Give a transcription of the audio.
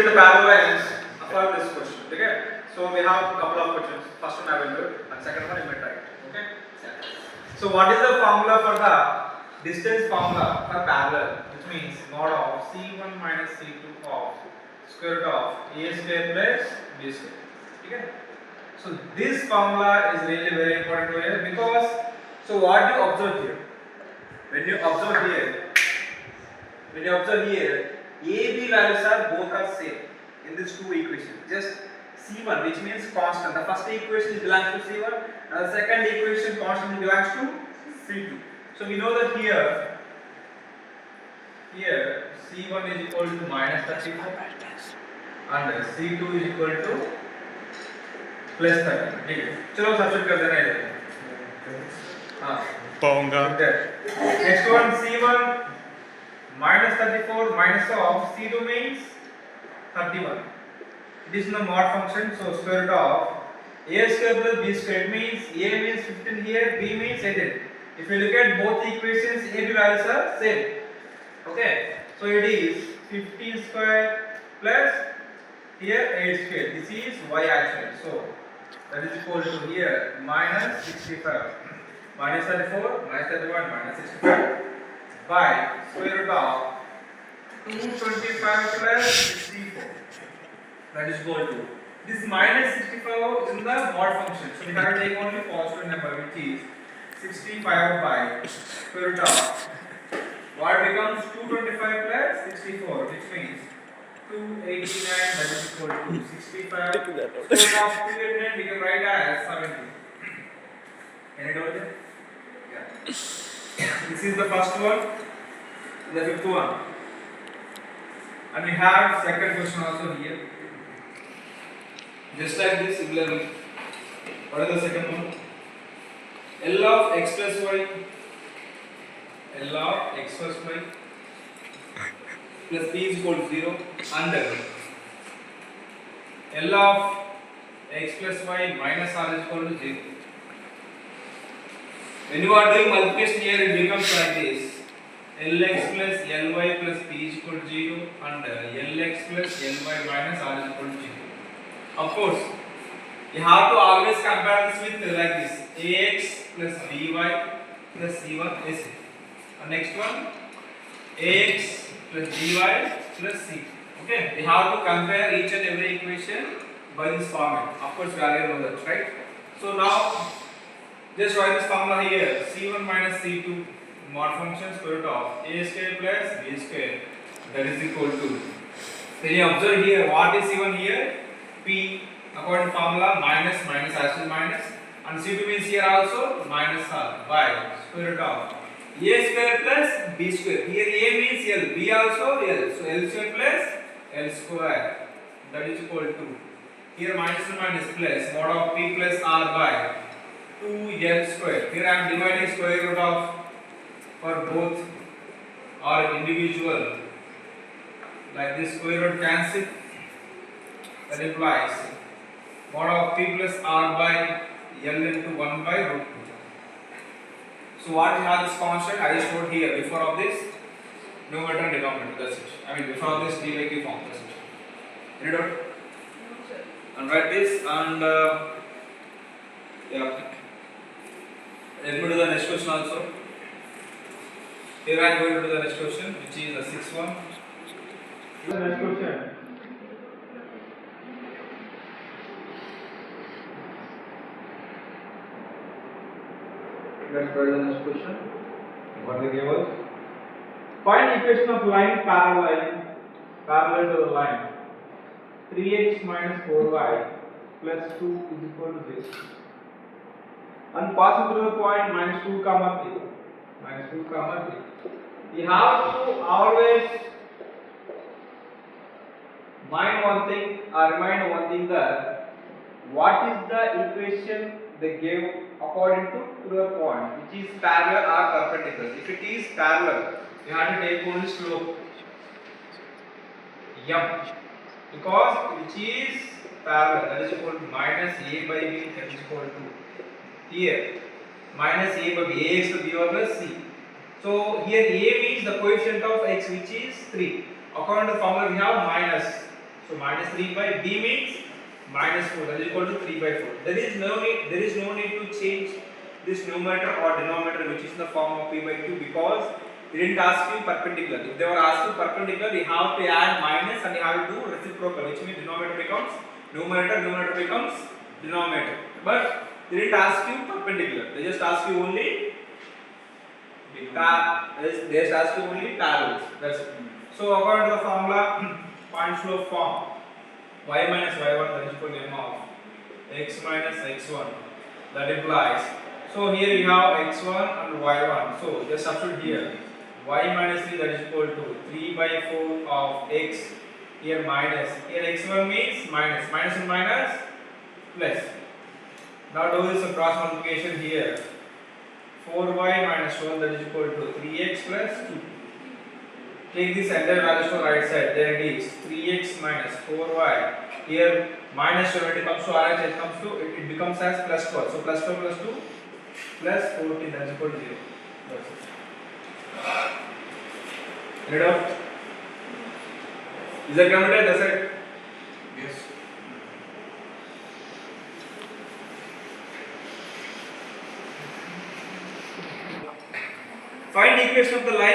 the parallel lines for this question. Okay. So we have a couple of questions. First one I will do it, and second one you may try it. Okay. So what is the formula for the distance formula for parallel? Which means mod of c1 minus c2 of square root of a square plus b square. Okay. So this formula is really very important to here because so what you observe here, when you observe here, a b values are both are same in these two equations. Just c1, which means constant. The first equation belongs to c1, and the second equation constant belongs to c2. So we know that here c1 is equal to minus 34 and c2 is equal to plus 30. ठीक है, चलो substitute कर देना है हाँ पाऊंगा next one c1 minus 34 minus of c2 means 31. It is in the mod function, so square root of a square plus b square means a means 15 here, b means 18. If you look at both equations, a b values are same. Okay, so it is 15 square plus here 8 square. This is y actually. So that is equal to here minus 65 minus 34 minus 31 minus 65 by square root of 225 plus 64. That is equal to this minus 65 is in the mod function. So we have to take only positive number, which is 65 by square root of what becomes 225 plus 64, which means 289. That is equal to 65. Square root of 289 we can write as 70. Any doubt there? Yeah. This is the first one, the fifth one, and we have second question also here. Just like this, similarly. What is the second one? L of x plus y. L of x plus y plus b is equal to 0 under L of x plus y minus r is equal to 0. When you are doing multiplication here, it becomes like this: Lx plus Ly plus p is equal to 0 and Lx plus Ly minus r is equal to 0. Of course, you have to always compare this with like this: ax plus by plus c1 is. And next one, ax plus by plus c. Okay, we have to compare each and every equation by this format. Of course, we already know that, right? So now, just write this formula here: c1 minus c2 mod function square root of a square plus b square, that is equal to. Then you observe here what is c1 here? P according to formula minus actually minus, and c2 means here also minus r by square root of a square plus b square. Here a means L, b also L, so L square plus L square, that is equal to here minus and minus plus mod of p plus r by 2L square. Here I am dividing square root of for both or individual, like this square root cancel. That implies mod of p plus r by L into 1 by root 2. So what we have this constant I just wrote here before of this numerator and denominator, that's it. I mean before of this d by q form, that's it. Any doubt? And write this and yeah. Let me do the next question also. Here I am going to do the next question, which is the sixth one. The next question. Let's try the next question. What they gave us? Find equation of line parallel to the line. 3x minus 4y plus 2 is equal to this. And passing through the point minus 2 comma 3. Minus 2 comma 3. You have to always mind one thing or remind one thing that what is the equation they gave according to the point, which is parallel or perpendicular. If it is parallel, you have to take only slope m, because which is parallel, that is equal to minus a by b, that is equal to here minus a by b, ax to b plus c. So here a means the coefficient of x, which is 3. According to the formula we have minus So minus 3 by b means minus 4, that is equal to 3 by 4. There is no need to change this numerator or denominator which is in the form of p by q, because they didn't ask you perpendicular. If they were asked you perpendicular, you have to add minus and you have to do reciprocal, which means denominator becomes numerator, numerator becomes denominator. But they didn't ask you perpendicular. They just ask you only parallels. That's it. So according to the formula, point slope form, y minus y1 that is equal to m of x minus x1. That implies, so here you have x1 and y1. So just substitute here. Y minus 3 that is equal to 3 by 4 of x. Here minus. Here x1 means minus. Minus and minus plus. Now do this cross multiplication here. 4y minus 1 that is equal to 3x plus 2. Take this entire values to right side. There it is 3x minus 4y. Here minus 2 when it comes to RH, it becomes as plus 12. So plus 12 plus 2 plus 14 that is equal to 0. That's it. Read out. Is that completed? That's it. Yes. Find equation of the line